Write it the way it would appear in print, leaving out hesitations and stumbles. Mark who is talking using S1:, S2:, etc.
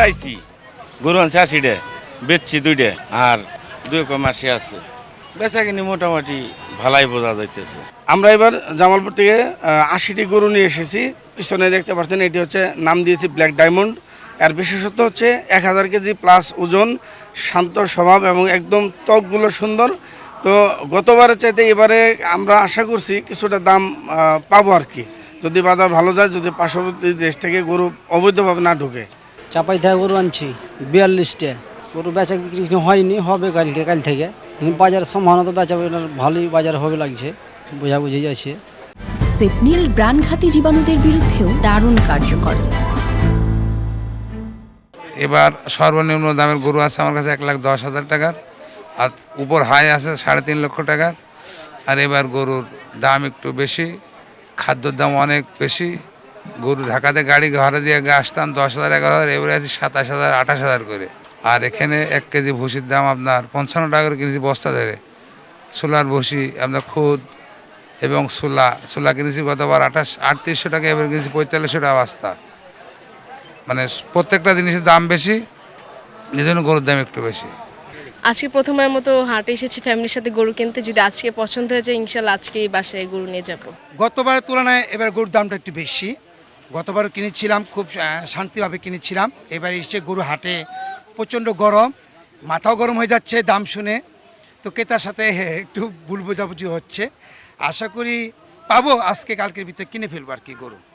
S1: আইছি গরু আনছে 80 বেচছি 2 আর 2 মাসে আছে বেচা কিনি মোটামুটি ভালাই বোঝা যাইতেছে।
S2: আমরা এবার জামালপুর থেকে 80টি গরু নিয়ে এসেছি। পিছনে দেখতে পাচ্ছেন এটি হচ্ছে নাম দিয়েছি ব্ল্যাক ডায়মন্ড। এর বিশেষত্ব হচ্ছে 1000 কেজি প্লাস ওজন, শান্ত স্বভাব এবং একদম ত্বকগুলো সুন্দর। তো গতবারের চাইতে এবারে আমরা আশা করছি কিছুটা দাম পাবো আর কি, যদি বাজার ভালো যায়, যদি পার্শ্ববর্তী দেশ থেকে গরু অবৈধভাবে না ঢুকে।
S3: চাপাই থেকে গরু আনছি 42টা। গরু বেচা বিক্রি কিছু হয়নি, হবে কাল থেকে। বাজারের সম্ভাবনা তো বেচা ভালোই বাজার হবে লাগছে, বোঝাবুঝি যাচ্ছে।
S4: সেপনিল প্রাণঘাতী জীবাণুদের বিরুদ্ধেও দারুণ কার্যকর।
S5: এবার সর্বনিম্ন দামের গরু আছে আমার কাছে 1,10,000 টাকার, আর উপর হাই আছে 3.5 লক্ষ টাকার। আর এবার গরুর দাম একটু বেশি, খাদ্যর দাম অনেক বেশি। গরু ঢাকাতে গাড়ি ভাড়া দিয়ে আসতাম 10,000 11,000, এবারে আছে 27,000 28,000 করে। আর এখানে 1 কেজি ভুসির দাম আপনার 55 টাকা করে কিনেছি বস্তা ধরে। সোলার ভুসি আপনার খুদ এবং সোলা কিনেছি গতবার 3800 টাকা, এবার কিনেছি 4500 টাকা বস্তা। মানে প্রত্যেকটা জিনিসের দাম বেশি, এই জন্য গরুর দাম একটু বেশি।
S6: আজকে প্রথমবার মতো হাটে এসেছি ফ্যামিলির সাথে গরু কিনতে। যদি আজকে পছন্দ হয়ে যায় ইনশাল্লাহ আজকেই বাসায় গরু নিয়ে যাব।
S7: গতবারের তুলনায় এবার গরুর দামটা একটু বেশি। গতবার কিনেছিলাম খুব শান্তিভাবে কিনেছিলাম, এবার এসে গরু হাটে প্রচণ্ড গরম, মাথাও গরম হয়ে যাচ্ছে দাম শুনে। তো ক্রেতার সাথে একটু ভুল বোঝাবুঝি হচ্ছে। আশা করি পাবো, আজকে কালকের ভিতরে কিনে ফেলবো আর কি গরু।